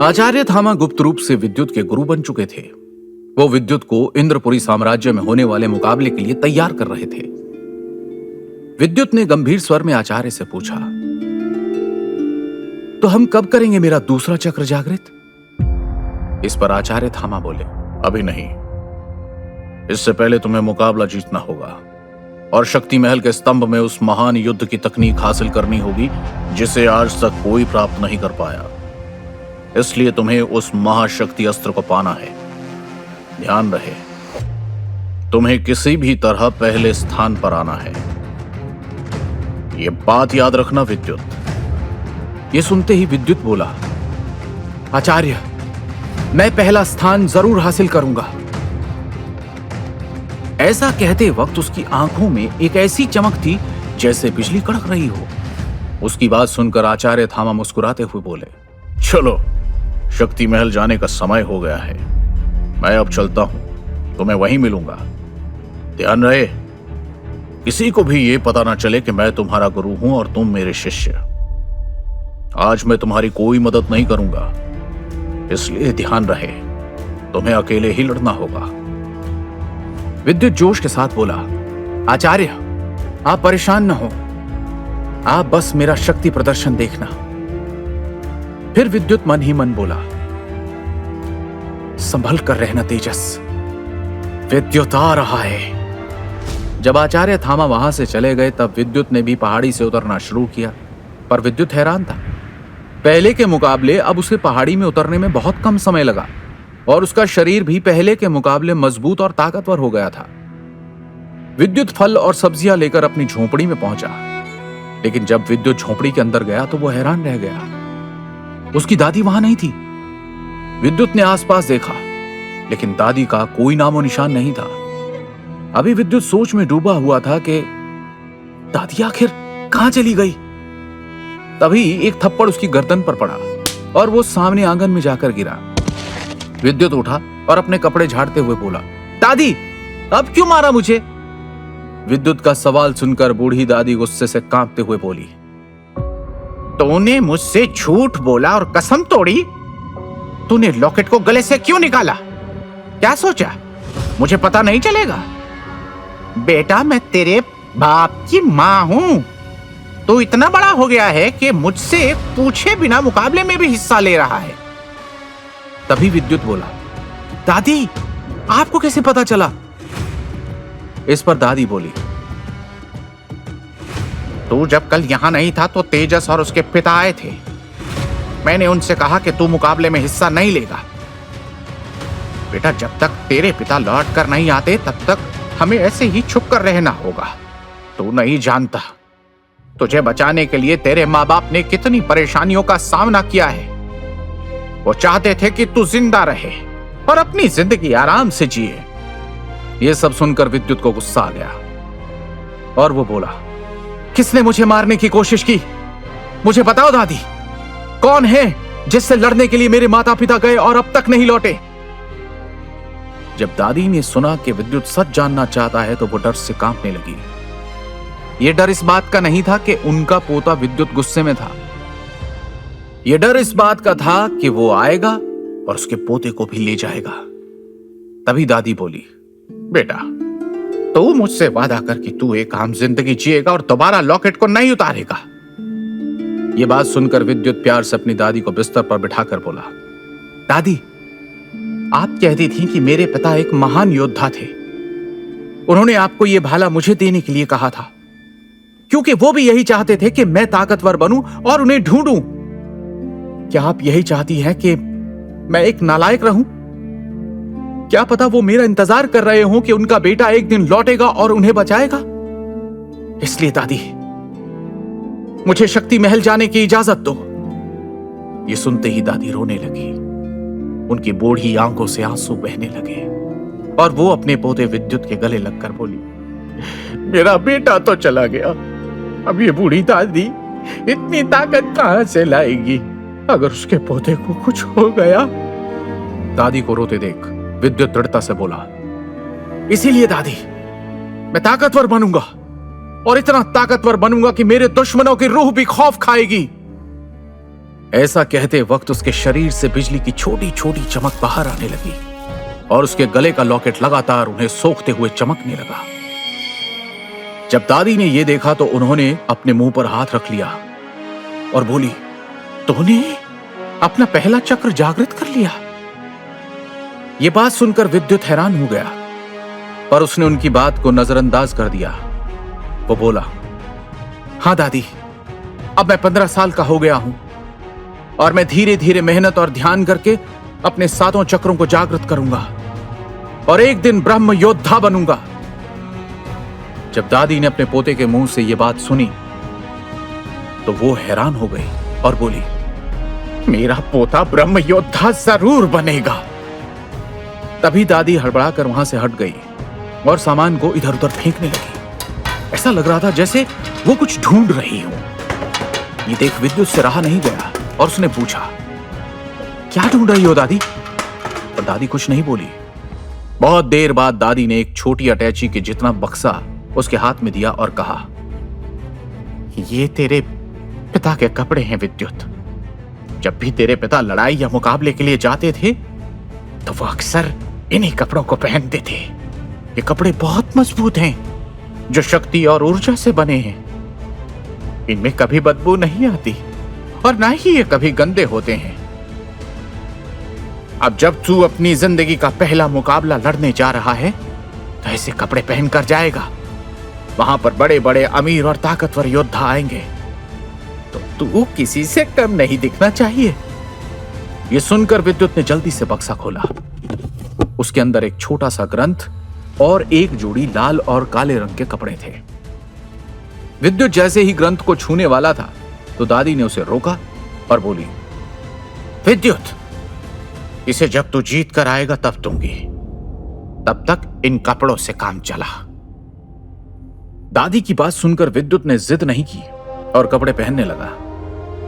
आचार्य थामा गुप्त रूप से विद्युत के गुरु बन चुके थे। वो विद्युत को इंद्रपुरी साम्राज्य में होने वाले मुकाबले के लिए तैयार कर रहे थे। विद्युत ने गंभीर स्वर में आचार्य से पूछा, तो हम कब करेंगे मेरा दूसरा चक्र जागृत? इस पर आचार्य थामा बोले, अभी नहीं। इससे पहले तुम्हें मुकाबला जीतना होगा और शक्ति महल के स्तंभ में उस महान युद्ध की तकनीक हासिल करनी होगी जिसे आज तक कोई प्राप्त नहीं कर पाया। इसलिए तुम्हें उस महाशक्ति अस्त्र को पाना है। ध्यान रहे, तुम्हें किसी भी तरह पहले स्थान पर आना है। यह बात याद रखना विद्युत। ये सुनते ही विद्युत बोला, आचार्य, मैं पहला स्थान जरूर हासिल करूंगा। ऐसा कहते वक्त उसकी आंखों में एक ऐसी चमक थी जैसे बिजली कड़क रही हो। उसकी बात सुनकर आचार्य थामा मुस्कुराते हुए बोले, चलो, शक्ति महल जाने का समय हो गया है। मैं अब चलता हूं, तुम्हें वहीं मिलूंगा। ध्यान रहे, किसी को भी यह पता ना चले कि मैं तुम्हारा गुरु हूं और तुम मेरे शिष्य। आज मैं तुम्हारी कोई मदद नहीं करूंगा, इसलिए ध्यान रहे, तुम्हें अकेले ही लड़ना होगा। विद्युत जोश के साथ बोला, आचार्य, आप परेशान न हो, आप बस मेरा शक्ति प्रदर्शन देखना। फिर विद्युत मन ही मन बोला, संभल कर रहना तेजस, विद्युत आ रहा है। जब आचार्य थामा वहां से चले गए तब विद्युत ने भी पहाड़ी से उतरना शुरू किया, पर विद्युत हैरान था। पहले के मुकाबले अब उसे पहाड़ी में उतरने में बहुत कम समय लगा और उसका शरीर भी पहले के मुकाबले मजबूत और ताकतवर हो गया था। विद्युत फल और सब्जियां लेकर अपनी झोपड़ी में पहुंचा, लेकिन जब विद्युत झोपड़ी के अंदर गया तो वो हैरान रह गया। उसकी दादी वहां नहीं थी। विद्युत ने आसपास देखा, लेकिन दादी का कोई नामो निशान नहीं था। अभी विद्युत सोच में डूबा हुआ था कि दादी आखिर कहां चली गई। तभी एक थप्पड़ उसकी गर्दन पर पड़ा और वो सामने आंगन में जाकर गिरा। विद्युत उठा और अपने कपड़े झाड़ते हुए बोला, दादी, अब क्यों मारा मुझे? विद्युत का सवाल सुनकर बूढ़ी दादी गुस्से से कांपते हुए बोली, तूने मुझसे झूठ बोला और कसम तोड़ी। तूने लॉकेट को गले से क्यों निकाला? क्या सोचा मुझे पता नहीं चलेगा? बेटा, मैं तेरे बाप की मां हूं। तू इतना बड़ा हो गया है कि मुझसे पूछे बिना मुकाबले में भी हिस्सा ले रहा है। तभी विद्युत बोला, दादी, आपको कैसे पता चला? इस पर दादी बोली, तू जब कल यहां नहीं था तो तेजस और उसके पिता आए थे। मैंने उनसे कहा कि तू मुकाबले में हिस्सा नहीं लेगा। बेटा, जब तक तेरे पिता लौट कर नहीं आते तब तक हमें ऐसे ही छुप कर रहना होगा। तू नहीं जानता, तुझे बचाने के लिए तेरे माँ बाप ने कितनी परेशानियों का सामना किया है। वो चाहते थे कि तू जिंदा रहे और अपनी जिंदगी आराम से जिए। यह सब सुनकर विद्युत को गुस्सा आ गया और वो बोला, किसने मुझे मारने की कोशिश की? मुझे बताओ दादी, कौन है जिससे लड़ने के लिए मेरे माता पिता गए और अब तक नहीं लौटे? जब दादी ने सुना कि विद्युत सच जानना चाहता है तो वो डर से कांपने लगी। यह डर इस बात का नहीं था कि उनका पोता विद्युत गुस्से में था। यह डर इस बात का था कि वो आएगा और उसके पोते को भी ले जाएगा। तभी दादी बोली, बेटा, तू मुझसे वादा कर कि तू एक आम जिंदगी जिएगा और दोबारा लॉकेट को नहीं उतारेगा। यह बात सुनकर विद्युत प्यार से अपनी दादी को बिस्तर पर बिठाकर बोला, दादी, आप कहती थी कि मेरे पिता एक महान योद्धा थे। उन्होंने आपको यह भाला मुझे देने के लिए कहा था, क्योंकि वो भी यही चाहते थे कि मैं ताकतवर बनूं और उन्हें ढूंढूं। क्या आप यही चाहती हैं कि मैं एक नालायक रहूं? क्या पता वो मेरा इंतजार कर रहे हों कि उनका बेटा एक दिन लौटेगा और उन्हें बचाएगा। इसलिए दादी, मुझे शक्ति महल जाने की इजाजत दो। ये सुनते ही दादी रोने लगी। उनकी बूढ़ी आंखों से आंसू बहने लगे और वो अपने पोते विद्युत के गले लगकर बोली, मेरा बेटा तो चला गया, अब ये बूढ़ी दादी इतनी ताकत कहां से लाएगी अगर उसके पोते को कुछ हो गया? दादी को रोते देख विद्युत दृढ़ता से बोला, इसीलिए दादी, मैं ताकतवर बनूंगा और इतना ताकतवर बनूंगा कि मेरे दुश्मनों की रूह भी खौफ खाएगी। ऐसा कहते वक्त उसके शरीर से बिजली की छोटी छोटी चमक बाहर आने लगी और उसके गले का लॉकेट लगातार उन्हें सोखते हुए चमकने लगा। जब दादी ने यह देखा तो उन्होंने अपने मुंह पर हाथ रख लिया और बोली, तूने अपना पहला चक्र जागृत कर लिया। यह बात सुनकर विद्युत हैरान हो गया, पर उसने उनकी बात को नजरअंदाज कर दिया। वो बोला, हां दादी, अब मैं 15 साल का हो गया हूं और मैं धीरे धीरे मेहनत और ध्यान करके अपने 7 चक्रों को जागृत करूंगा और एक दिन ब्रह्म योद्धा बनूंगा। जब दादी ने अपने पोते के मुंह से यह बात सुनी तो वो हैरान हो गई और बोली, मेरा पोता ब्रह्म योद्धा जरूर बनेगा। तभी दादी हड़बड़ाकर वहां से हट गई और सामान को इधर उधर फेंकने लगी। ऐसा लग रहा था जैसे वो कुछ ढूंढ रही हो। ये देख विद्युत से रहा नहीं गया और उसने पूछा, क्या ढूंढ रही हो दादी? पर दादी कुछ नहीं बोली। बहुत देर बाद दादी ने एक छोटी अटैची के जितना बक्सा उसके हाथ में दिया और कहा, ये तेरे पिता के कपड़े हैं विद्युत। जब भी तेरे पिता लड़ाई या मुकाबले के लिए जाते थे तो वो अक्सर इन्हीं कपड़ों को पहनते थे। ये कपड़े बहुत मजबूत हैं, जो शक्ति और ऊर्जा से बने हैं। इनमें कभी बदबू नहीं आती और ना ही ये कभी गंदे होते हैं। अब जब तू अपनी जिंदगी का पहला मुकाबला लड़ने जा रहा है तो ऐसे कपड़े पहनकर जाएगा। वहां पर बड़े बड़े अमीर और ताकतवर योद्धा आएंगे तो तू किसी से कम नहीं दिखना चाहिए। यह सुनकर विद्युत ने जल्दी से बक्सा खोला। उसके अंदर एक छोटा सा ग्रंथ और एक जोड़ी लाल और काले रंग के कपड़े थे। विद्युत जैसे ही ग्रंथ को छूने वाला था तो दादी ने उसे रोका और बोली, विद्युत, इसे जब तू जीत कर आएगा तब दूंगी, तब तक इन कपड़ों से काम चला। दादी की बात सुनकर विद्युत ने जिद नहीं की और कपड़े पहनने लगा।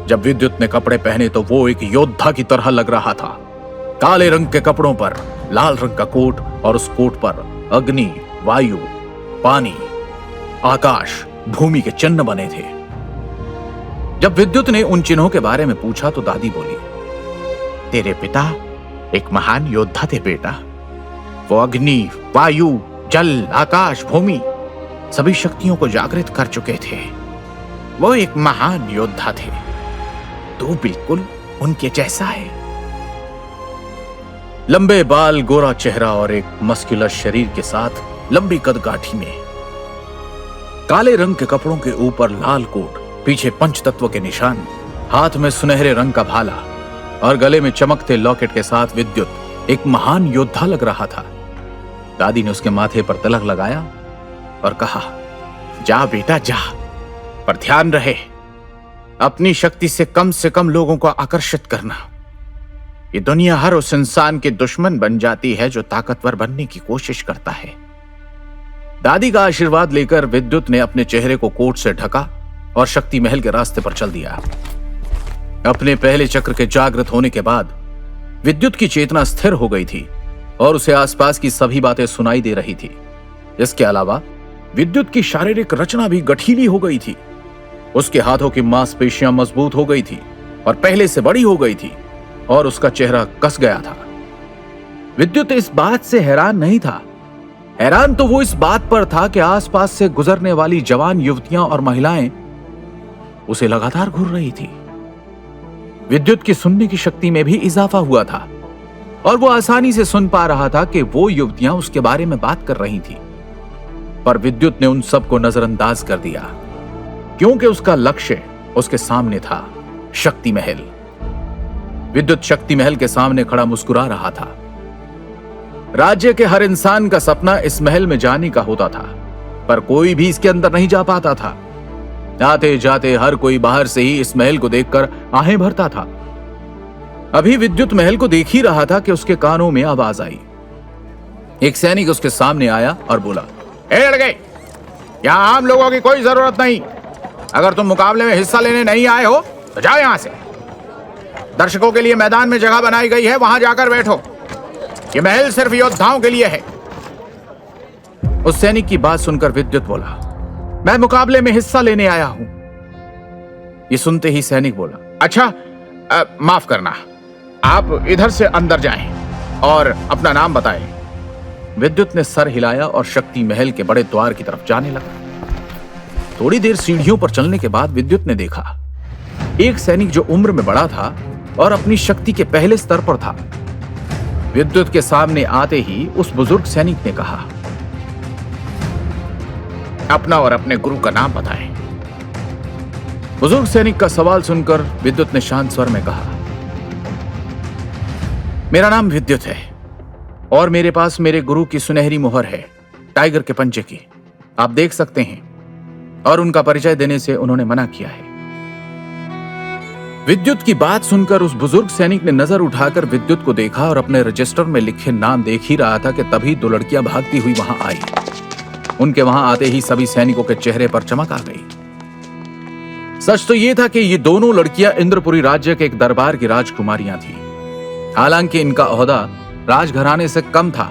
जब विद्युत ने कपड़े पहने तो वो एक योद्धा की तरह लग रहा था। काले रंग के कपड़ों पर लाल रंग का कोट और उस कोट पर अग्नि, वायु, पानी, आकाश, भूमि के चिन्ह बने थे। जब विद्युत ने उन चिन्हों के बारे में पूछा तो दादी बोली, तेरे पिता एक महान योद्धा थे बेटा। वो अग्नि, वायु, जल, आकाश, भूमि सभी शक्तियों को जागृत कर चुके थे। वो एक महान योद्धा थे। तू बिल्कुल उनके जैसा है। लंबे बाल, गोरा चेहरा और एक मस्कुलर शरीर के साथ लंबी कदकाठी में, काले रंग के कपड़ों के ऊपर लाल कोट, पीछे पंचतत्व के निशान, हाथ में सुनहरे रंग का भाला और गले में चमकते लॉकेट के साथ विद्युत एक महान योद्धा लग रहा था। दादी ने उसके माथे पर तिलक लगाया और कहा, जा बेटा जा, पर ध्यान रहे अपनी शक्ति से कम लोगों को आकर्षित करना। ये दुनिया हर उस इंसान के दुश्मन बन जाती है जो ताकतवर बनने की कोशिश करता है। दादी का आशीर्वाद लेकर विद्युत ने अपने चेहरे को कोट से ढका और शक्ति महल के रास्ते पर चल दिया। अपने पहले चक्र के जागृत होने के बाद विद्युत की चेतना स्थिर हो गई थी और उसे आसपास की सभी बातें सुनाई दे रही थी। इसके अलावा विद्युत की शारीरिक रचना भी गठीली हो गई थी। उसके हाथों की मांसपेशियां मजबूत हो गई थी और पहले से बड़ी हो गई थी और उसका चेहरा कस गया था। विद्युत इस बात से हैरान नहीं था। हैरान तो वो इस बात पर था कि आसपास से गुजरने वाली जवान युवतियां और महिलाएं उसे लगातार घूर रही थी। विद्युत की सुनने की शक्ति में भी इजाफा हुआ था और वो आसानी से सुन पा रहा था कि वो युवतियां उसके बारे में बात कर रही थी। पर विद्युत ने उन सबको नजरअंदाज कर दिया क्योंकि उसका लक्ष्य उसके सामने था, शक्ति महल। विद्युत शक्ति महल के सामने खड़ा मुस्कुरा रहा था। राज्य के हर इंसान का सपना इस महल में जाने का होता था, पर कोई भी इसके अंदर नहीं जा पाता था। आते जाते हर कोई बाहर से ही इस महल को देखकर आहें भरता था। अभी विद्युत महल को देख ही रहा था कि उसके कानों में आवाज आई। एक सैनिक उसके सामने आया और बोला, ए लड़के, यहां आम लोगों की कोई जरूरत नहीं। अगर तुम मुकाबले में हिस्सा लेने नहीं आए हो तो जाओ यहां से। दर्शकों के लिए मैदान में जगह बनाई गई है, वहां जाकर बैठो। ये महल सिर्फ योद्धाओं के लिए है। उस सैनिक की बात सुनकर विद्युत बोला, मैं मुकाबले में हिस्सा लेने आया हूं। ये सुनते ही सैनिक बोला, अच्छा माफ करना, आप इधर से अंदर जाएं और अपना नाम बताएं। विद्युत ने सर हिलाया और शक्ति महल के बड़े द्वार की तरफ जाने लगा। थोड़ी देर सीढ़ियों पर चलने के बाद विद्युत ने देखा एक सैनिक जो उम्र में बड़ा था और अपनी शक्ति के पहले स्तर पर था। विद्युत के सामने आते ही उस बुजुर्ग सैनिक ने कहा, अपना और अपने गुरु का नाम बताएं। बुजुर्ग सैनिक का सवाल सुनकर विद्युत ने शांत स्वर में कहा, मेरा नाम विद्युत है और मेरे पास मेरे गुरु की सुनहरी मोहर है, टाइगर के पंजे की, आप देख सकते हैं, और उनका परिचय देने से उन्होंने मना किया है। विद्युत की बात सुनकर उस बुजुर्ग सैनिक ने नजर उठाकर विद्युत को देखा और अपने रजिस्टर में लिखे नाम देख ही रहा था कि तभी दो लड़कियां भागती हुई वहां आई। उनके वहां आते ही सभी सैनिकों के चेहरे पर चमक आ गई। सच तो यह था कि ये दोनों लड़कियां इंद्रपुरी राज्य के एक दरबार की राजकुमारियां थीं। हालांकि इनका ओहदा राजघराने से कम था,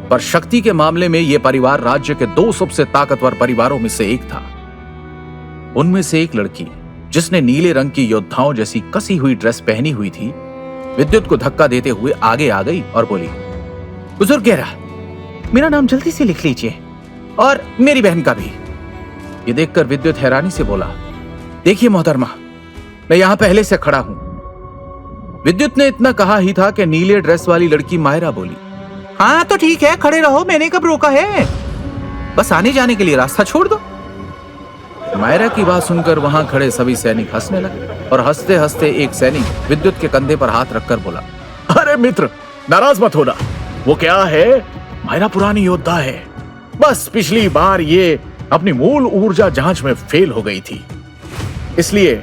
पर शक्ति के मामले में यह परिवार राज्य के दो सबसे ताकतवर परिवारों में से एक था। उनमें से एक लड़की, जिसने नीले रंग की योद्धाओं जैसी कसी हुई ड्रेस पहनी हुई थी, विद्युत को धक्का देते हुए आगे आ गई और बोली, बुजुर्ग गहरा, मेरा नाम जल्दी से लिख लीजिए और मेरी बहन का भी। ये देखकर विद्युत हैरानी से बोला, देखिए मोहतरमा, मैं यहां पहले से खड़ा हूं। विद्युत ने इतना कहा ही था कि नीले ड्रेस वाली लड़की मायरा बोली, हाँ तो ठीक है, खड़े रहो, मैंने कब रोका है, बस आने जाने के लिए रास्ता छोड़ दो। मायरा की बात सुनकर वहां खड़े सभी सैनिक हंसने लगे और हंसते हंसते एक सैनिक विद्युत के कंधे पर हाथ रखकर बोला, अरे मित्र, नाराज मत होना, वो क्या है, मायरा पुरानी योद्धा है, बस पिछली बार ये अपनी मूल ऊर्जा जांच में फेल हो गई थी, इसलिए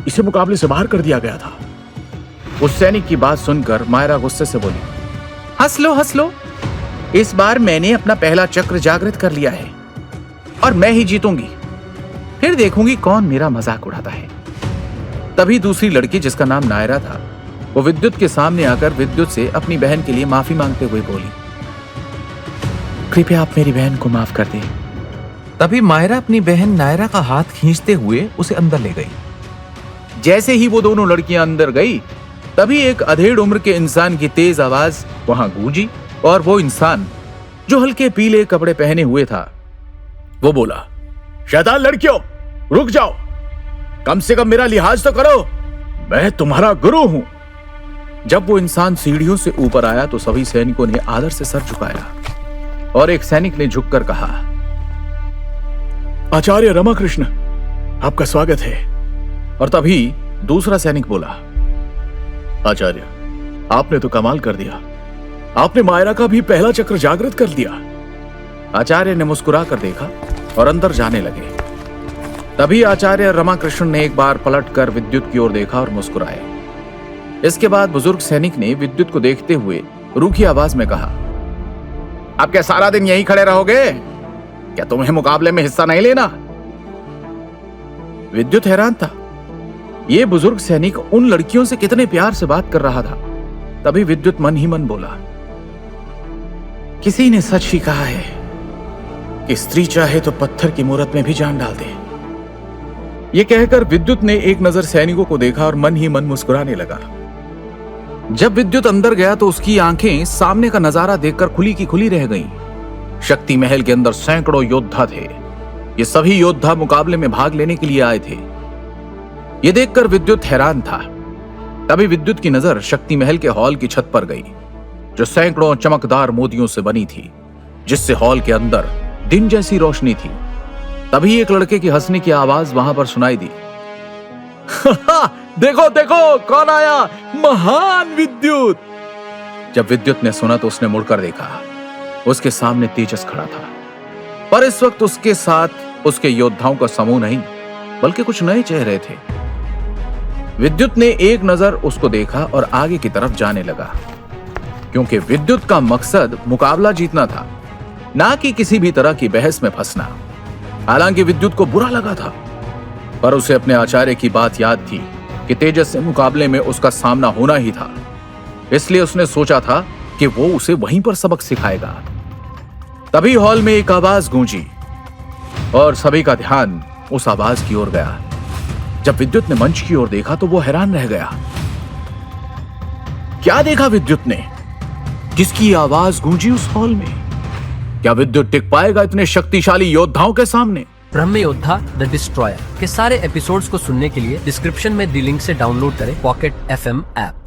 इसे मुकाबले से बाहर कर दिया गया था। उस सैनिक की बात सुनकर मायरा गुस्से से बोली, हंस लो, इस बार मैंने अपना पहला चक्र जागृत कर लिया है और मैं ही जीतूंगी, फिर देखूंगी कौन मेरा मजाक उड़ाता है। तभी दूसरी लड़की, जिसका नाम नायरा था, वो विद्युत के सामने आकर विद्युत से अपनी बहन के लिए माफी मांगते हुए बोली, कृपया आप मेरी बहन को माफ कर दें। तभी मायरा अपनी बहन नायरा का हाथ खींचते हुए उसे अंदर ले गई। जैसे ही वो दोनों लड़कियां अंदर गई, तभी एक अधेड़ उम्र के इंसान की तेज आवाज वहां गूंजी और वो इंसान, जो हल्के पीले कपड़े पहने हुए था, वो बोला, शैतान लड़कियों, रुक जाओ, कम से कम मेरा लिहाज तो करो, मैं तुम्हारा गुरु हूं। जब वो इंसान सीढ़ियों से ऊपर आया तो सभी सैनिकों ने आदर से सर झुकाया और एक सैनिक ने झुककर कहा, आचार्य रमाकृष्ण, आपका स्वागत है। और तभी दूसरा सैनिक बोला, आचार्य, आपने तो कमाल कर दिया, आपने मायरा का भी पहला चक्र जागृत कर दिया। आचार्य ने मुस्कुरा कर देखा और अंदर जाने लगे। तभी आचार्य रमाकृष्ण ने एक बार पलटकर विद्युत की ओर देखा और मुस्कुराए। इसके बाद बुजुर्ग सैनिक ने विद्युत को देखते हुए रूखी आवाज में कहा, आप क्या सारा दिन यहीं खड़े रहोगे? क्या तुम्हें मुकाबले में हिस्सा नहीं लेना? विद्युत हैरान था, ये बुजुर्ग सैनिक उन लड़कियों से कितने प्यार से बात कर रहा था। तभी विद्युत मन ही मन बोला, किसी ने सच ही कहा है कि स्त्री चाहे तो पत्थर की मूरत में भी जान डाल दे। यह कहकर विद्युत ने एक नजर सैनिकों को देखा और मन ही मन मुस्कुराने लगा। जब विद्युत अंदर गया तो उसकी आंखें सामने का नजारा देखकर खुली की खुली रह गईं। शक्ति महल के अंदर सैकड़ों योद्धा थे। ये सभी योद्धा मुकाबले में भाग लेने के लिए आए थे। ये देखकर विद्युत हैरान था। तभी विद्युत की नजर शक्ति महल के हॉल की छत पर गई, जो सैकड़ों चमकदार मोतियों से बनी थी, जिससे हॉल के अंदर दिन जैसी रोशनी थी। तभी एक लड़के की हंसने की आवाज वहां पर सुनाई दी, देखो देखो कौन आया, महान विद्युत। जब विद्युत ने सुना तो उसने मुड़कर देखा। उसके सामने तेजस खड़ा था, पर इस वक्त उसके साथ उसके योद्धाओं का समूह नहीं, बल्कि कुछ नए चेहरे थे। विद्युत ने एक नजर उसको देखा और आगे की तरफ जाने लगा, क्योंकि विद्युत का मकसद मुकाबला जीतना था, ना कि किसी भी तरह की बहस में फंसना। हालांकि विद्युत को बुरा लगा था, पर उसे अपने आचार्य की बात याद थी कि तेजस से मुकाबले में उसका सामना होना ही था। इसलिए उसने सोचा था कि वो उसे वहीं पर सबक सिखाएगा। तभी हॉल में एक आवाज गूंजी और सभी का ध्यान उस आवाज की ओर गया। जब विद्युत ने मंच की ओर देखा तो वो हैरान रह गया। क्या देखा विद्युत ने? किसकी आवाज गूंजी उस हॉल में? क्या विद्युत टिक पाएगा इतने शक्तिशाली योद्धाओं के सामने? ब्रह्म योद्धा द डिस्ट्रॉयर के सारे एपिसोड्स को सुनने के लिए डिस्क्रिप्शन में दी लिंक से डाउनलोड करें पॉकेट FM ऐप।